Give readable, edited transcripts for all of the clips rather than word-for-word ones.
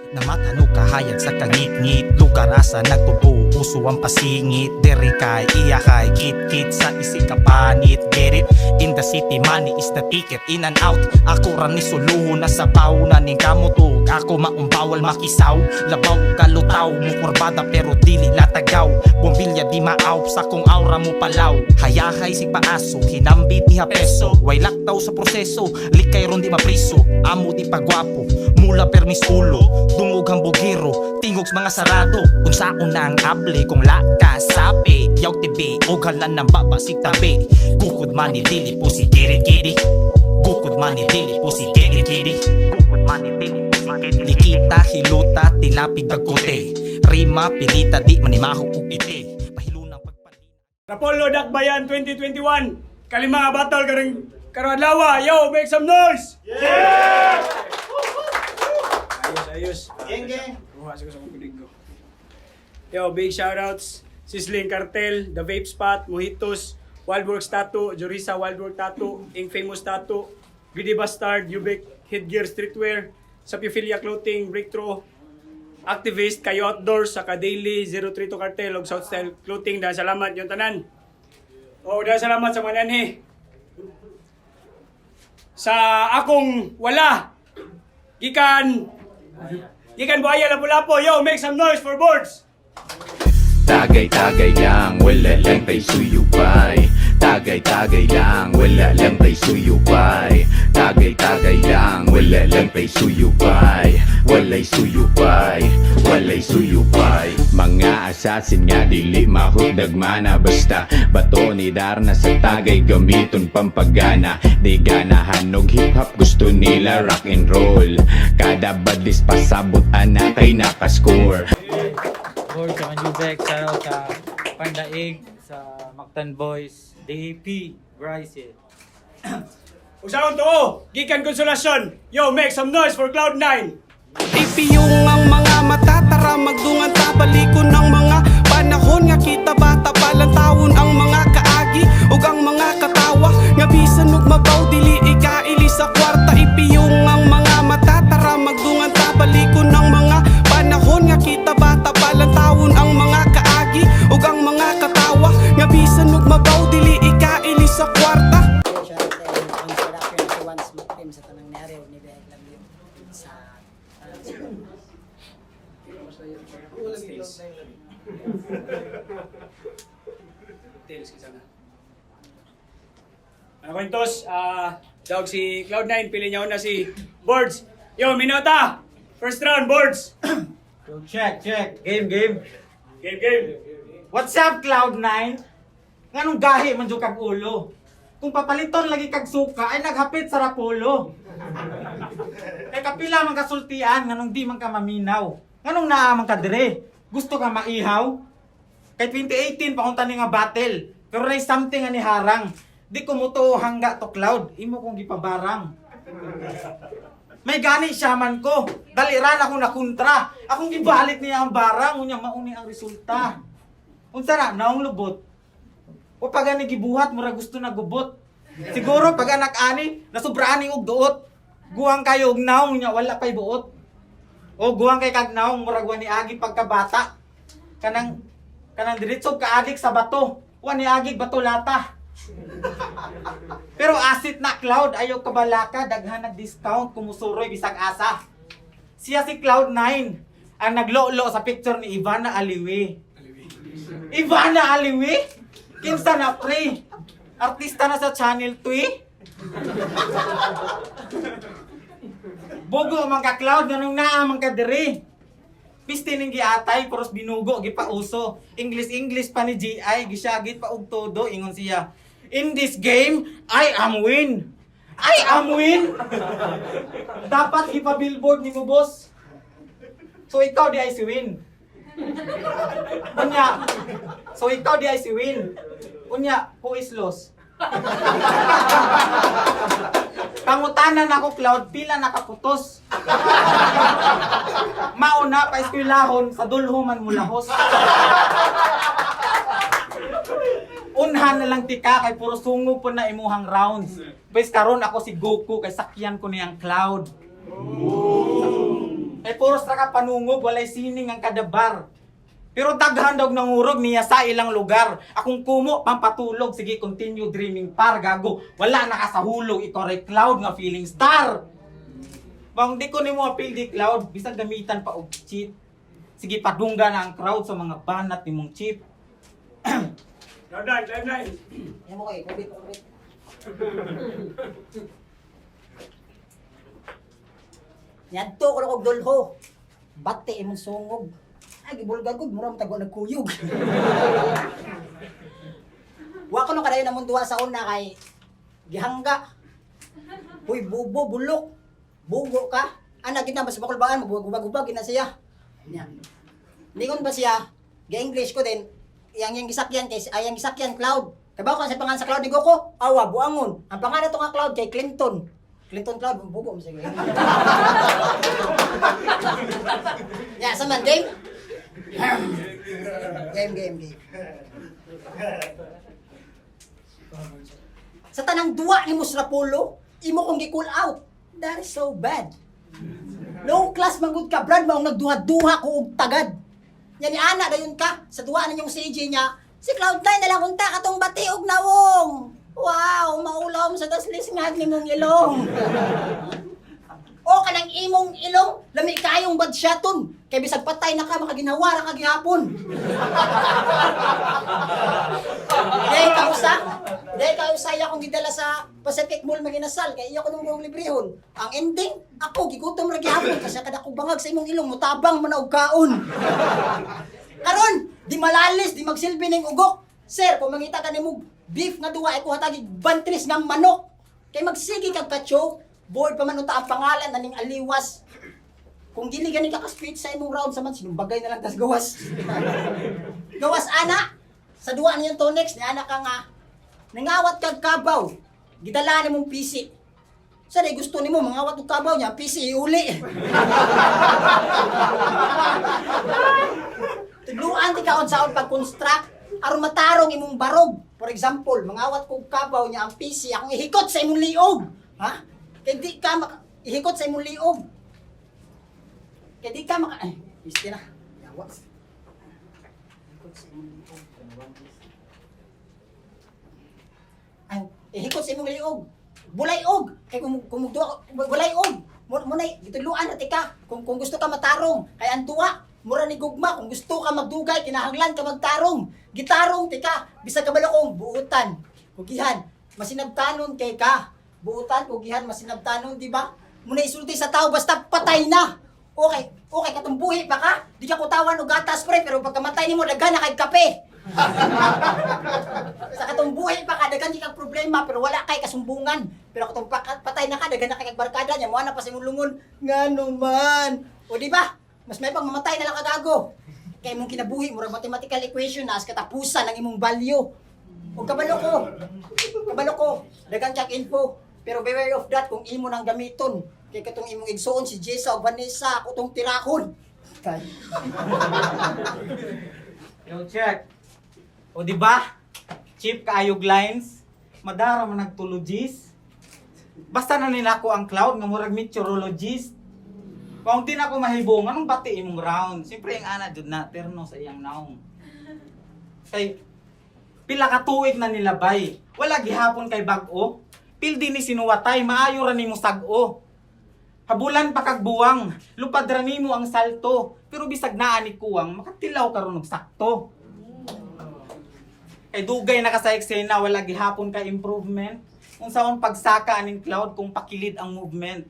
Na matano kahayag sa kangit-ngit, lugar asa nagtubo, uso ang pasingit. Dere kay iya kay kit-kit sa isi kapanit. Get it? In the city, money is the ticket. In and out, ako ran ni suluho na sa na ning kamutog. Ako maumbawal makisaw, labaw kalutaw mo kurbada pero dili latagaw. Bombilya di maaw sa kung aura mo palaw. Hayahay si paaso, hinambit ni hapeso. Way laktaw sa proseso, likay ron di mapriso. Amo di pagwapo, mula permis ulo. Dungog ang bugiro, tingogs mga sarado. Unsaon na ang able kung laka sapi. Yaw tibi, o galan ng babasig tabi. Kukod man ni dili po si kiri-kiri. Kukod man ni dili po si kiri-kiri. Kukod man ni dili po si kiri-kiri. Likita, hiluta, tilapig dagote. Rima, pilita, di manimaho ug iti. Pahilo ng pagpalina. Rapolo Dakbayan 2021. Kalimang battle karong adlaw. Yo, make some noise. Yeah! Ayos. Geng. Kuha sa kusang kulig ko. Yo, big shoutouts. Sizzling Cartel, The Vape Spot, Mojitos, Wildworks Tattoo, Jorisa Wildwork Tattoo, Infamous Tattoo, Gidi Bastard, Ubik Headgear Streetwear, Sapiphilia Clothing, Breakthrough, Activist, Kayo Outdoors, saka Daily, 032 Cartel, og South Style Clothing. Dahil salamat yung tanan. O, dahil salamat sa mga nanhi. Sa akong wala, gikan buhaya lapu-lapu. Yo, make some noise for Boards. Tagay-tagay lang, wala lang tay suyupay. Tagay-tagay lang, wala lang tay suyupay. Tagay-tagay lang, wala lang tay suyupay. Walay suyupay, walay suyupay. Mga asasin nga dili mahudag mana. Basta bato ni Darna sa tagay gamiton pampagana. Di ganahan og hip-hop gusto nila rock and roll. Kada badis pasabot ana kay nakascore. Board sa Manjubek, shoutout sa Pandaig, sa Mactan Boys, DAP, Bryce. Usaon to, gikan konsolasyon. Yo, make some noise for Cloud9. Ipiyong ang mga mata, tara magdungan tabalikon ng mga panahon nga kita bata palang taon ang mga kaagi ug ang mga katawa nga bisan ug mabaw dili ikaili sa kwarta. Ipiyong ang mga mata, tara magdungan tabalikon ng mga panahon nga kita bata palang taon ang mga kaagi ug ang mga katawa nga bisan ug mabaw dili ikaili sa kwarta. Sa tanang nariw ni Beg lang yun sa Ano kwentos? Dawag si Cloud9, pili niya na si Boards. Yo, Minota! First round, Boards! Check. Game. What's What's up, Cloud9? Nganong gahi man jud kag ulo? Kung papaliton lagi kag suka ay naghapit sa rapolo. Kay kapila man kasultian nganong di man ka maminaw. Nganong naa man ka dire? Gusto ka maihaw? Kay 2018 pakunta ni nga battle. Pero nay something ani harang. Di ko mutuo hangga to Cloud. Imo kong gipabarang. May gani siya man ko. Daliran ako na kontra. Akong gibalik niya ang barang unya mauni ang resulta. Unsa na naong lubot? O pag ani gibuhat mura gusto na gubot. Siguro pag anak ani nasubraan ning og duot. Guwang kayo og naong nya wala pay buot. O guwang kay kag naong murag wani agi pagkabata. Kanang diretso ka adik sa bato. Wani agi bato lata. Pero asit na Cloud ayaw kabalaka daghan nag discount kumusuroy bisag asa. Siya si Cloud9 ang naglolo sa picture ni Ivana Aliwi. Ivana Aliwi? Kinsa na pre? Artista na sa Channel 2? Bogo man ka Cloud nganong naa man ka diri. Piste ning giatay puros binugo gipauso. English pa ni GI gisyagit pa og todo ingon siya. In this game, I am win. Dapat ipa-billboard ni mo boss. So ikaw di ay si win. Unya. So ikaw di ay si win. Unya, who is lost? Pangutanan ako Cloud, pila nakaputos. Mauna pa eskwelahon sa dulhuman mo lahos. Unhan na lang tika kay puro sungo po na imuhang rounds. Bes karon ako si Goku kay sakyan ko niyang Cloud. Kay puro oras ra ka panungog, walay sining ang kadabar. Pero daghan daw nangurog niya sa ilang lugar. Akong kumo, pampatulog. Sige, continue dreaming par, gago. Wala na ka sa hulog, ikaw ray cloud nga feeling star. Bang di ko nimo appeal di cloud, bisag gamitan pa og cheat. Sige, padungga na ang crowd sa mga banat nimong chip. Cloud 9, Cloud 9. Yan mo kayo, kubit. Yan to, kung ako dulho. Bate, imong sungog. Ay, gibulgagod, mura matagwa nagkuyog. Wa ko nung kadayo na munduwa sa una kay gihangga. Uy, bubo, bulok. Bugo ka. Anak, kita mas bakulbaan, magubag-ubag, gina siya. Yan. Lingon ba siya? Ga-English ko din. Yang gisakyan kay ayang gisakyan Cloud. Kabaw ka sa pangalan sa Cloud ni Goko? Awa, buangon. Ang pangalan to nga Cloud kay Clinton. Clinton Cloud, bugo mo sige. Ya, saman game. Game. Sa tanang duwa ni Musrapulo, imo kong gi-call out. That is so bad. Low class manggod ka, Brad, maong nagduha-duha ko og tagad. Yan ni Ana, dayon ka, sa duwa na yung CJ niya, si Cloud9 na lang unta katong bati og nawong. Wow, maulaw mo sa taslis nga ni mong ilong. O kanang imong ilong, lami kayong badsyaton. Kay bisag patay na ka, makaginawara ka gihapon. Dahil kausaya akong gidala sa Pacific Mall maginasal, kay iya ko nung buong librehon. Ang ending, ako gigutom ra gihapon kasi kada ko bangag sa imong ilong, mutabang man og kaon. Karon, di malalis, di magsilbi ning ugok. Sir, kung mangita ka nimo beef nga duwa, ay kuhatagi bantris nga manok. Kay magsigi kag ka-choke, board pa man unta ang pangalan na ning aliwas. Kung dili gani ka ka-speech sa imong round saman sinumbagay na lang tas gawas. Gawas ana. Sa duwa niyang tonex ni ana ka nga nangawat kag kabaw. Gidala nimong PC. Sa day gusto nimo mangawat og kabaw niya, PC iuli. Tuluan ti ka unsaon pag-construct aron matarong imong barog. For example, mangawat kog kabaw niya ang PC, akong ihikot sa imong liog. Ha? Kaya di ka ihikot sa imong liog. Kaya di ka ay, piste na. Yawa. Ihikot sa imong liog. Ay, ihikot sa imong liog. Bulay-og. Kaya kung bulay-og. Munay, gituluan na tika. Kung gusto ka matarong, kaya ang tuwa, mura ni gugma. Kung gusto ka magdugay, kinahanglan ka magtarong. Gitarong, tika. Bisag ka balakong, buutan. Kugihan, masinabtanon kay ka. Buutan, kugihan, masinabtanon, di ba? Muna isulti sa tao, basta patay na. Okay, katong buhi pa ka. Di ka kutawan o gatas, pre, pero pagkamatay ni mo, dagan na kay kape. Sa katong buhi pa ka, dagan di kang problema, pero wala kay kasumbungan. Pero katong patay na ka, dagan na kay barkada niya, mo na pa simulungon. Nga naman. O di ba? Mas may pang mamatay na lang kagago. Kaya mong kinabuhi, murag mathematical equation na as katapusan ng imong value. O kabalo ko, dagang check info. Pero beware of that kung imo nang gamiton. Kaya katong imong igsuon si Jessa o Vanessa, ako tong tirakon. Yo, check. O di ba? Cheap kaayog lines, madara man nagtulogist. Basta na nila ko ang cloud nga murag meteorologist. Kung di na ko mahibong, anong bati imong round? Siyempre yung ana jud na terno sa iyang naong. Kay pila ka tuig na nilabay. Wala gihapon kay bag-o. Pildi ni sinuwatay, maayo ra nimo sag-o. Habulan pa kag buwang, lupad ra nimo ang salto. Pero bisag naa ni kuwang, makatilaw karon og sakto. Kay dugay na ka sa eksena, wala gihapon ka improvement. Kung saon pagsaka aning cloud kung pakilid ang movement.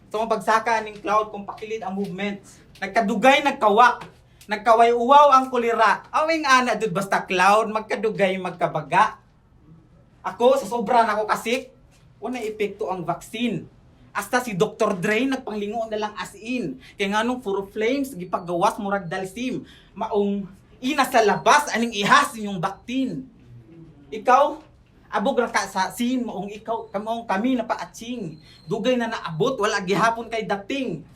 So pagsaka aning cloud kung pakilid ang movement. Nagkadugay, nagkaway uwaw ang kulira. Awing ana dud basta cloud, magkadugay, magkabaga. Ako, sa sobra na ako kasik, wala epekto ang vaccine. Hasta si Dr. Dre nagpanglingo na lang as in. Kaya nga nung puro flames, gipagawas murag dalsim. Maong ina sa labas, aning ihas yung baktin. Ikaw, abog ra ka sa sin, maong ikaw, kami na paatsing. Dugay na naabot, wala gihapon kay dating.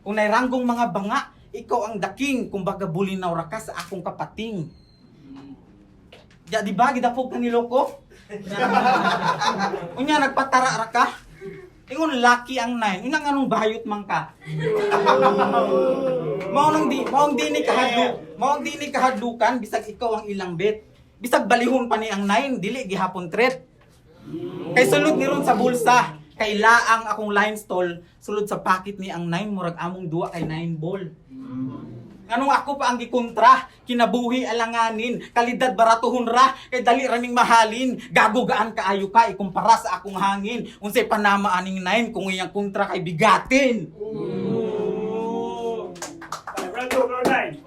Kung nairanggong mga banga, ikaw ang daking, kumbaga bulinaw ra ka sa akong kapating. Ya, di ba, gidapog ka niloko? Unya, nagpatara ra ka? Ingon lucky ang 9. Inang anong bayot man ka. Maong di ni kahadlukan bisag ikaw ang ilang bet. Bisag balihon pa ni ang 9, dili gihapon threat. Kay sulod ni ron sa bulsa, kay laang akong line stall, sulod sa pocket ni ang 9 murag among duwa kay 9 ball. Nganong ako pa ang gikontra, kinabuhi alanganin, kalidad baratuhon ra, kay dali raming mahalin, gagugaan kaayo ka ikumpara sa akong hangin. Unsay panama aning 9 kung iyang kontra kay bigatin. Round 2, round 9.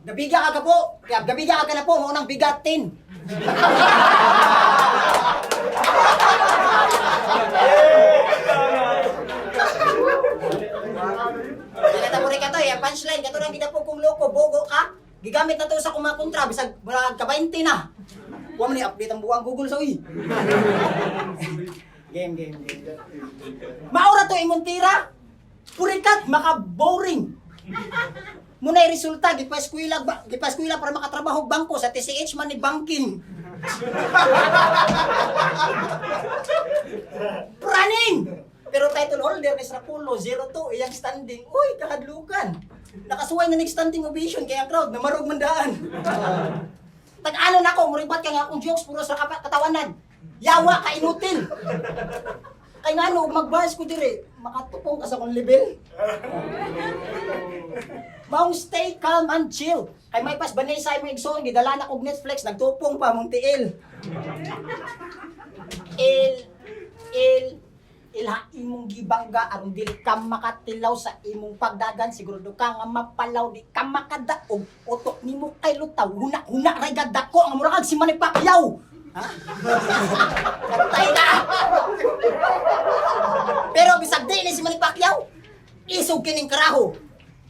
Gabiga ka po. Gabiga ka na po. Maunang bigatin. Pinatapuri ka to eh. Punchline. Kato lang gina po kung loko. Bogo ka. Gigamit na to sa kumakontra. Bisag mula ka-20 na. Huwag mo ni-update ang buwang Google sa uy. Game. Maura to imong tira. Purikat. Maka-boring. Muna resulta gipaskwila para makatrabaho bangko sa TCH man ni banking. Running. Pero title holder ni Srapulo 0-2 iyang standing. Uy, kahadlukan. Nakasuway na ning standing ovation kaya ang crowd namarog mandaan. Tag-ano nako, muribat ka nga akong jokes puro sa katawanan. Yawa ka inutil. Kay nga no, mag-bars ko dire, makatupong ka sa kong level. Maong stay calm and chill. Kay may pas Vanessa ay may igsoon, gidala na kog Netflix, nagtupong pa mong tiil. Ilha imong gibangga aron dili ka makatilaw sa imong pagdagan, sigurado ka nga mapalaw di ka makadaog. Utok nimo kay lutaw, huna ray gadako ang murag si Manny Pacquiao. Ha? Katay na! Pero bisag di ni si Manny Pacquiao, isog kining karaho.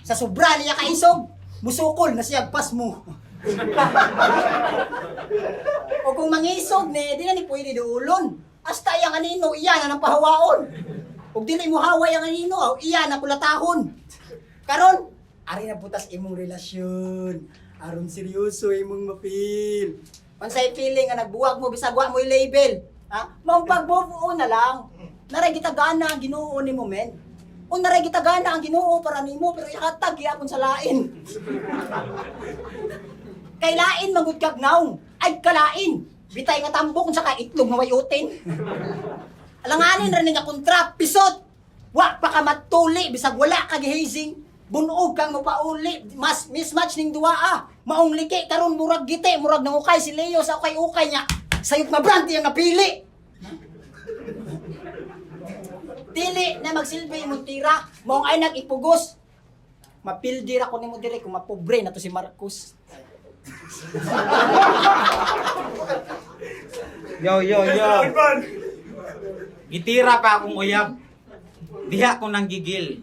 Sa sobra niya kaisog, musukol na siya pas mo. O kung mangisog ni, di na ni pwede doulon. Hasta iyang anino, iyan na ng pahawaon. O dili mo haway ang anino, iyan na kulatahon. Karon, ari na putas imong relasyon. Aron seryoso imong mapil. Pansay feeling nga nagbuwag mo, bisag wa mo i-label. Ha? Maong pag-move on na lang. Naray gitagana ang Ginoo ni mo, men. O naray gitagana ang Ginoo para nimo, pero ikatag gyapon sa lain. Kay lain mangud kag naong, ay kalain. Bitay nga tambok sa itlog nga way utin. Alanganin ra ni nga kontra, pisot. Wa pa ka matuli bisag wala ka gihazing. Bunog kang mapauli, mas mismatch ning duwa ah. Maong liki karon murag gite, murag nangukay si Leo sa ukay-ukay niya. Sayot nga brand yang napili. Dili na magsilbi imong tira, maong ay nag-ipugos. Mapildi ra ko nimo dire kung mapobre na to si Marcos. Yo. Gitira pa akong uyab. Diha ko nang gigil.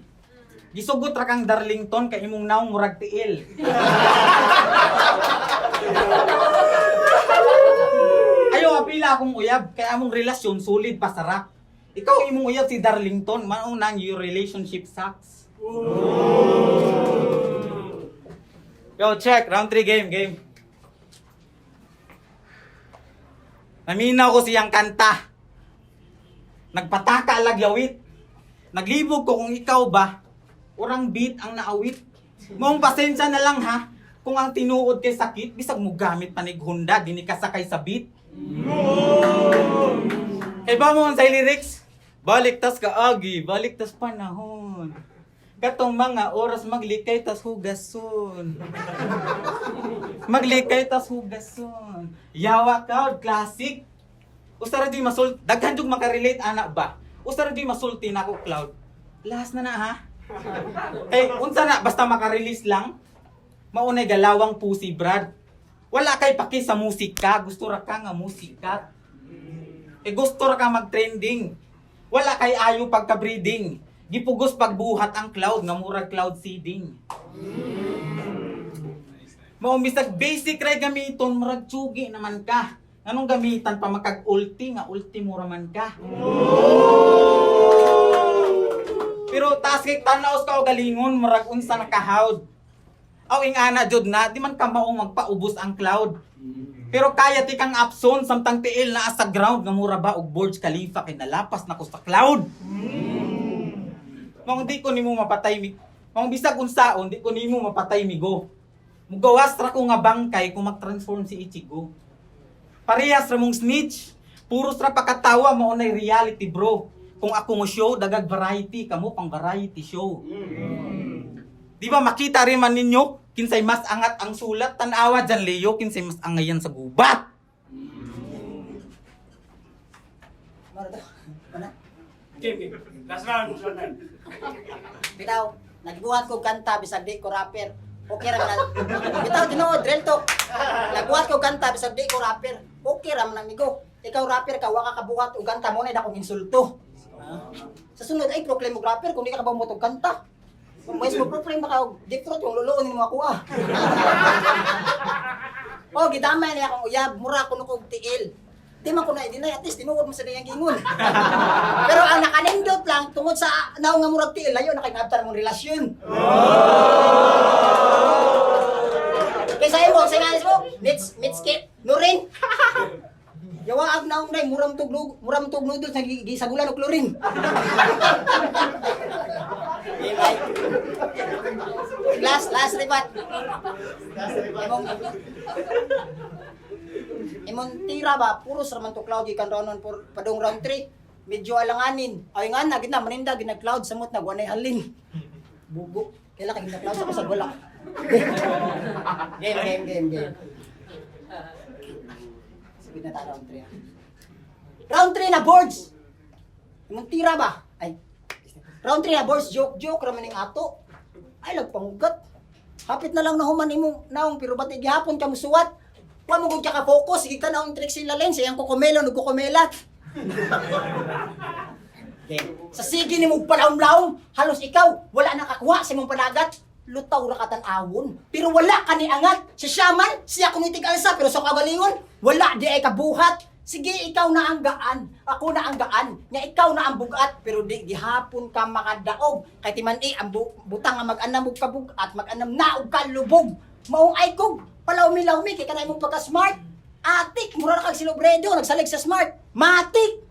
Gisugot ra kang Darlington kay imong naong murag tiil. Ayo apila akong uyab kay among relasyon solid pa sarap. Ikaw imong uyab si Darlington, maong nang your relationship sucks. Yo, check. Round 3 game. Naminaw ko siyang kanta. Nagpataka lagyawit. Naglibog ko kung ikaw ba, urang beat ang naawit. Mong pasensya na lang ha, kung ang tinuod kay sakit, bisag mo gamit panig Honda, di ni kasakay sa beat. Kay ba mo sa lyrics? Baliktas ka agi, baliktas panahon. Katong mga oras maglikay tas hugason. Maglikay tas hugason. Yawa ka, classic. Usara di masul, daghan jud makarelate ana ba? Usara di masulti nako Cloud. Last na ha. Kay unsa na basta makarelease lang. Maunay galawang pusi Brad. Wala kay paki sa musika, gusto ra ka nga musika. Gusto ra ka mag-trending. Wala kay ayo pagka-breeding. Gipugos pagbuhat ang cloud nga murag cloud seeding. Mao bisag basic ray gamiton murag tsugi naman ka. Anong gamitan pa makag-ulti nga ulti mo raman ka. Pero taas kay tanaw ka o galingon murag unsa nakahawd. Aw ing ana jud na di man ka maong magpaubos ang cloud. Pero kaya ti kang abson samtang tiil na sa ground nga mura ba og Burj Khalifa kay nalapas nako sa cloud. Mong di ko nimo mapatay mi. Mong bisag unsaon di ko nimo mapatay migo. Mugawas ra ko nga bangkay kung mag-transform si Ichigo. Parehas ra mong snitch. Puros ra pakatawa mao nay reality, bro. Kung ako mo show dagag variety kamo pang variety show. Di ba makita rin man ninyo kinsay mas angat ang sulat tan-awa dyan Leo kinsay mas angayan sa gubat. Mara to. Mana? Game. Last round. Bitaw, nagbuhat ko kanta bisag di ko rapper. Okay ra man. Bitaw tinuod drill to. Nagbuhat ko kanta bisag di ko rapper. Okay ra man amigo. Ikaw rapper ka, wa ka kabuhat og kanta mo na dakong insulto. Sa sunod ay proclaim mo rapper kung di ka kabaw mo tog kanta. Kung mais mo proclaim ka og deep throat yung luluon nimo ako ah. Oh, gidamay niya akong uyab, mura ko kog tiil. Di man ko na idinay, at least tinuod mo sa diyang gingon. Pero ang nakanindot lang tungod sa naong nga murag tiil, layo na kay nabtan mong relasyon. Kaysa imo, sa ngalis mo, mitskit, nurin. Yawaag naong day, muram tog noodles na gisagulan og chlorine. Last ribat. Imong tira ba, puros raman to cloud gikan round padung round 3. Medyo alanganin. Ay nga na gina maninda ginag-cloud samot na wanay halin. Bugo. Kailan ka ginag-cloud sa kasag wala. Game. Sige na ta round 3. Round 3 na boards. Imong tira ba? Ay. Round 3 na boards, joke raman ning ato. Ay lagpangugat. Hapit na lang nahuman imong naong pero bati gihapon ka musuwat. Wa mo gud ka focus, sige ka na ang trick sila lens, sayang kukumelo ug kukumelat. Okay. Sa sige nimo palawom-lawom, halos ikaw wala nakakuha sa imong panagat. Lutaw ra ka tan-awon, pero wala ka ni angat. Si Shaman, siya kunitig alsa pero sa kagalingon, wala di ay kabuhat. Sige, ikaw na ang gaan, ako na ang gaan, nga ikaw na ang bugat, pero di gihapon ka makadaog. Kay timan ang butang nga mag-anam og kabug at mag-anam na og kalubog. Maong ay kog, palawmi-lawmi kay kanay mong pagka-smart. Atik, mura na kag silobredo, nagsalig sa smart. Matik!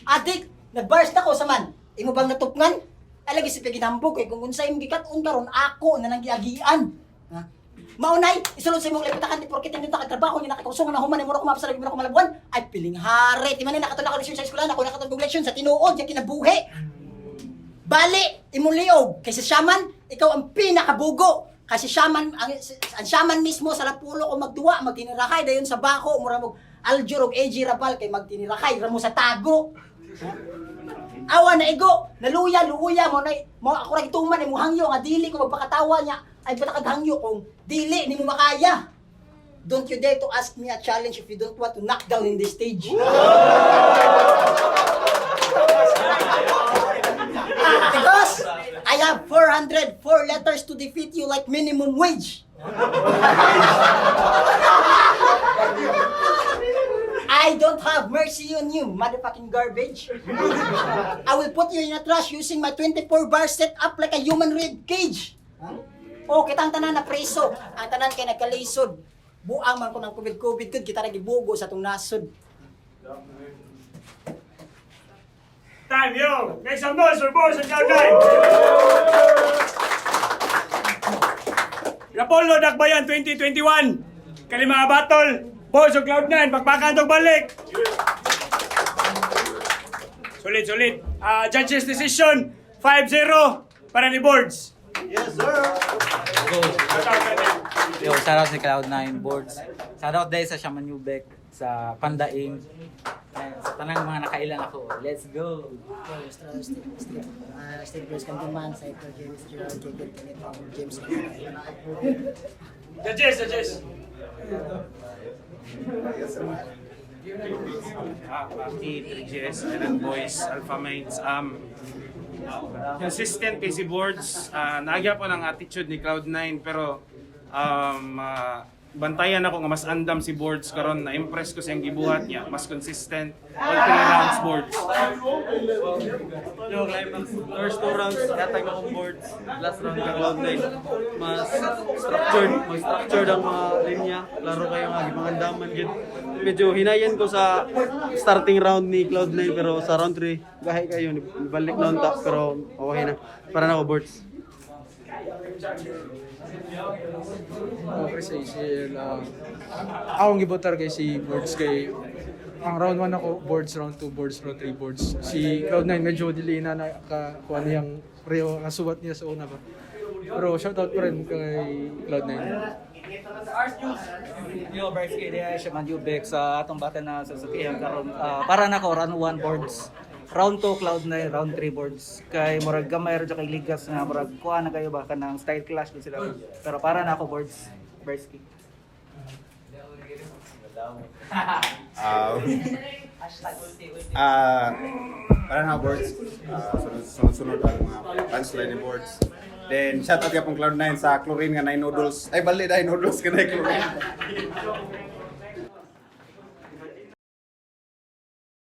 Adik, nag-burst ako sa man. Imo bang natupngan? Ay lagi si paginambog kay kung unsay imong gikat-on karon ako na nang giagian. Ha? Maunay, isulod sa imong lepitakan di porket hindi ta trabaho ni nakakausungan na human mo ko mapasarag mo ko malabuan. Ay piling hare, ti man ni nakatulak leksyon sa eskwelahan ako nakatulog leksyon sa tinuod ya kinabuhi. Bali, imong liog kay si Shaman, ikaw ang pinakabugo. Kasi Shaman ang Shaman mismo sa Lapulo ko magduwa, magtinirahay dayon sa bako mura mo Aljur og AG Rabal kay magtinirahay ramo sa tago. Awa na igo, luya mo na mo ako ra gituman imo hangyo nga dili ko magpakatawa niya ay batakag hangyo kung dili nimo makaya. Don't you dare to ask me a challenge if you don't want to knock down in this stage. Because I have 404 letters to defeat you like minimum wage. I don't have mercy on you, motherfucking garbage. I will put you in a trash using my 24-bar setup like a human rib cage. Oh, kita ang tanan na preso. Ang tanan kay nagkalisod. Buang man ko ng COVID, kita nagibugo sa itong nasod. Time, yo! Make some noise for Boards on Cloud 9! Rapolo Dakbayan 2021. Kalima battle. Boards on Cloud 9. Pagpakan itong balik. Sulit. Judges decision 5-0 para ni Boards. Yo, shoutout sa Cloud9 boards. Shoutout dahil sa Shaman Ubek, sa Pandaing, sa tanang mga nakailan ako. Let's go! State Bruce Kanduman, Cypher James, Gerald Jacob, James. Judges. Paki, 3GS, Island Boys, Alpha Mates. Consistent kay si Boards. Naagya po ng attitude ni Cloud9 pero bantayan ako nga mas andam si boards karon na impress ko siyang gibuhat niya, mas consistent all 3 rounds boards. Yung climax, first 2 rounds, katag akong boards. Last round ka Cloud9. Mas structured ang mga linya. Laro kayo nga, mga daman yun. Medyo hinayan ko sa starting round ni Cloud9, pero sa round 3, gahay kayo, balik na on top, pero okay na. Para na ako boards. Okay sa ACL. Akong gibotar kay si Boards kay ang round 1 ako boards, round 2 boards, round 3 boards. Si Cloud9 medyo delay na nakakuha niyang Rio, nasuwat niya sa una ba. Pero shoutout ko rin kay Cloud9. Yo, Barsky, diya siya man Ubek sa atong bata na sa sakihan karon. Para nako round 1 boards. Round 2 Cloud9, round 3 boards. Kay murag gamay ra kay ligas nga murag kuha na kayo ba kanang style clash din sila. Pero para nako boards, Barsky. Para na boards, sunod-sunod ang mga punchline ni boards. Then, shoutout ka pong Cloud9 sa chlorine nga 9 noodles. Ay, bali 9 noodles ka na chlorine.